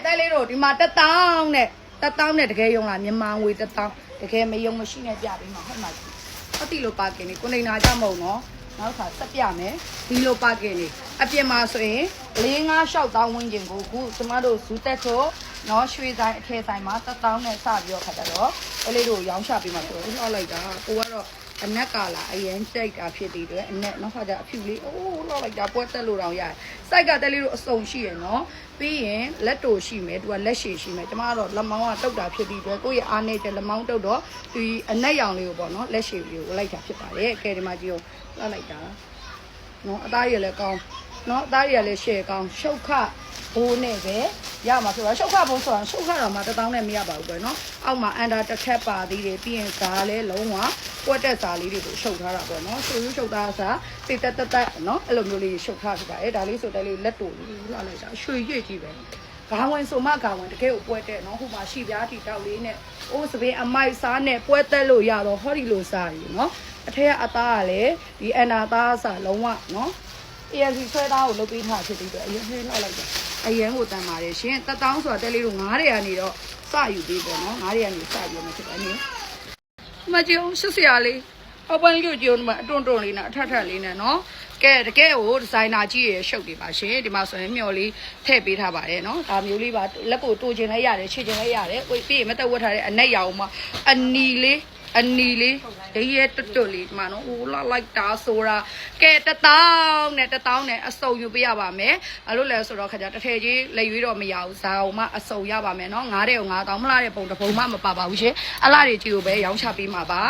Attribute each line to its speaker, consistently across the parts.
Speaker 1: တဲလေးတို့ဒီမှာ1000နဲ့1000နဲ့တကယ်ယုံလားမြန်မာငွေ1000တကယ်မယုံမရှိနဲ့ပြပေးမှာဟုတ်မှာဟုတ်တိလို့ပါကင်နေကိုနေနာကြမဟုတ်နော်နောက်ခါဆက်ပြမယ်ဒီလိုပါကင်နေအပြင်မှာဆိုရင်4-5-6ဝန်းကျင်ကိုခုကျမတို့ဇူတက်ချိုနော်ရွှေဆိုင်အထည်ဆိုင်မှာ1000နဲ့စပြီးတော့ခါကြတော့အဲ့လေးတို့ရောင်းချပေးမှာဆိုတော့လှောက်လိုက်တာကိုကတော့အနက်ကလာအရင်ကြိုက်တာဖြစ်တဲ့အတွက်အနက်နောက်ခါကျအဖြူလေးအိုးလှောက်လိုက်တာပွဲတက်လို့တောင်ရတယ်စိုက်ကတက်လေးတို့အစုံရှိရနော်ပြီးရင်လက်တိုရှိမယ်သူကလက်ရှည်ရှိမယ်ကျမကတော့လက်မောင်းကတုတ်တာဖြစ်တဲ့အတွက်ကိုယ့်ရဲ့အားနဲ့ကျလက်မောင်းတုတ်တော့ဒီအနက်ရောင်လေးကိုပေါ့နော်လက်ရှည်လေးကိုလိုက်တာဖြစ်ပါတယ်ကဲဒီမှာကြည့်အောင်လှောက်လိုက်တာနော်အသားရည်လည်းကောင်းနော်အသားရည်လည်းရှယ်ကောင်းရှုပ်ခဘိုးနဲ့ပဲရမှာဆိုတော့ရှုပ်ခဘိုးဆိုတာရှုပ်ခတော့မှ1000နဲ့မရပါဘူးပဲနော်အောက်မှာအန်ဒါတစ်ထက်ပါသေးတယ်ပြီးရင်ဇာလည်းလုံးဝကွက်တက်ဇာလေးတွေကိုရှုပ်ထားတာပေါ့နော်ရှုပ်ရှုပ်သားဇာတိတ်တက်နော်အဲ့လိုမျိုးလေးရှုပ်ထားဖြစ်ပါတယ်ဒါလေးဆိုတဲ့လေးလက်တူလေးလှလိုက်တာရွှေရွှေကြီးပဲခေါင်းဝင်ဆိုမှခေါင်းဝင်တကယ်ကိုပွဲတက်နော်ဟိုမှာရှိပြားတီတောက်လေးနဲ့အိုးစပင်းအမိုက်စားနဲ့ပွဲတက်လို့ရတော့ဟောဒီလိုစားရီနော်အထက်ကအသားကလည်းဒီအန်ဒါသားစားလုံးဝနော်ANC ဆွဲသားကိုလုပ်ပေးထားဖြစ်ပြီးတော့အရင်နှင်းလောက်လိုက်တယ်အရင်ကိုတန်ပါတယ်ရှင်1000ဆိုတာတဲလေးတို့900ကနေတော့စယူပေးပေါ့နော်900ကနေစယူမှဖြစ်တယ်နင်းမကြုံရှစ်စရာလေးအပန်းလေးကိုကြုံမှာအတွန်းလေးနဲ့အထက်လေးနဲ့နော်ကဲတကယ်ကိုဒီဇိုင်နာကြီးရဲ့ရှုပ်တွေပါရှင်ဒီမှာဆိုရင်မျော်လေးထည့်ပေးထားပါတယ်နော်ဒါမျိုးလေးပါလက်ကိုတိုးခြင်းလည်းရတယ်ခြေခြင်းလည်းရတယ်ကိုပြီးရင်မတက်ဝတ်ထားတဲ့အနက်ရောင်မှာအနီလေးဒရဲတွတ်လေးဒီမှာနော်ဟိုလာလိုက်တာဆိုတာကဲ1000နဲ့အစုံယူပေးရပါမယ်ဘာလို့လဲဆိုတော့ခါကျတစ်ထည်ကြီးလက်ရွေးတော့မရဘူးဇာအောင်မှအစုံရပါမယ်နော်9000ကို9000မလားတဲ့ပုံတစ်ပုံမှမပါပါဘူးရှင်အလားတွေကြီးကိုပဲရောင်းချပေးမှာပါ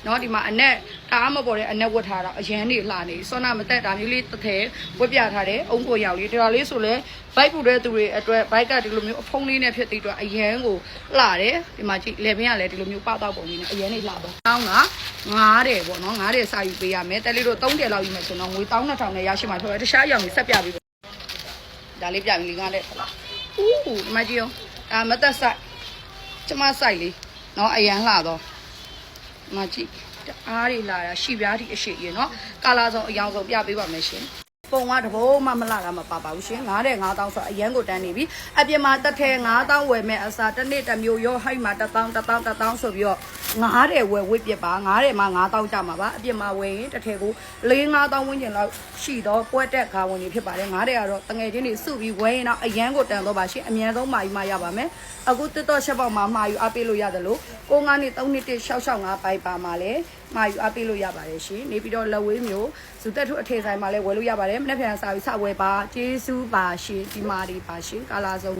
Speaker 1: နော်ဒီမှာအနက်တားမပေါ်တဲ့အနက်ဝတ်ထားတာအရန်နေလှနေစောနာမတက်တာမျိုးလေးတစ်ထည်ဝတ်ပြထားတယ်အုံကိုရောက်လေးဒါလေးဆိုလဲဘိုက်ပူတဲ့သူတွေအတွက်ဘိုက်ကဒီလိုမျိုးအဖုံးလေးနဲ့ဖြစ်တဲ့အတွက်အရန်ကိုလှတယ်ဒီမှာကြည့်လေပင်ကလည်းဒီလိုမျိုးပတော့ပုံလေးနဲ့အရန်နေလှပါတောင်းက90ပေါ့နော်90စာယူပေးရမယ်တက်လေးတို့30လောက်ယူမယ်ဆိုတော့ငွေ12000နဲ့ရရှိမှာဖြစ်တယ်တခြားရောင်ကြီးဆက်ပြပေးပါဒါလေးပြပြီးလေး90ဟုတ်လားဦးဒီမှာကြည့်အောင်ဒါမသက်ဆိုင်ကျမဆိုင်လေးနော်အရန်လှတော့မကြည့်အားတွေလာတာရှိပြားဒီအရှိရေနော်ကာလာဆုံးအယောင်ဆုံးပြပေးပါမယ်ရှင်ပုံကတဘိုးမှမလာတာမပါပါဘူးရှင်9000ဆိုအရန်ကိုတန်းနေပြီအပြင်မှာတစ်ထည်9000ဝယ်မဲ့အစားတစ်နေ့တစ်မျိုးရောဟိုက်မှာ1000ဆိုပြီးတော့90ဝယ်ဝစ်ပြပါ90မှာ9000ကြမှာပါအပြင်မှာဝယ်ရင်တစ်ထည်ကို4-5000ဝန်းကျင်လောက်ရှိတော့ပွဲတက်ခါဝင်နေဖြစ်ပါတယ်90ကတော့တငယ်ချင်းတွေစုပြီးဝယ်ရင်တော့အရန်ကိုတန်တော့ပါရှင်အမြန်ဆုံးမာယူမှရပါမယ်အခုတက်တော့ချက်ပေါက်မှာမာယူအပေးလို့ရတယ်လို့ကို9နှစ်3နှစ်665ပိုက်ပါမှာလဲမာယူအပေးလို့ရပါတယ်ရှင်နေပြီးတော့လက်ဝေးမျိုးဇူတက်ထုအထည်ဆိုင်မှာလဲဝယ်လို့ရပါတယ်မနေ့ပြန်စာပြီးစဝယ်ပါကျေးဇူးပါရှင်ဒီမာဒီပါရှင်ကာလာဆုံး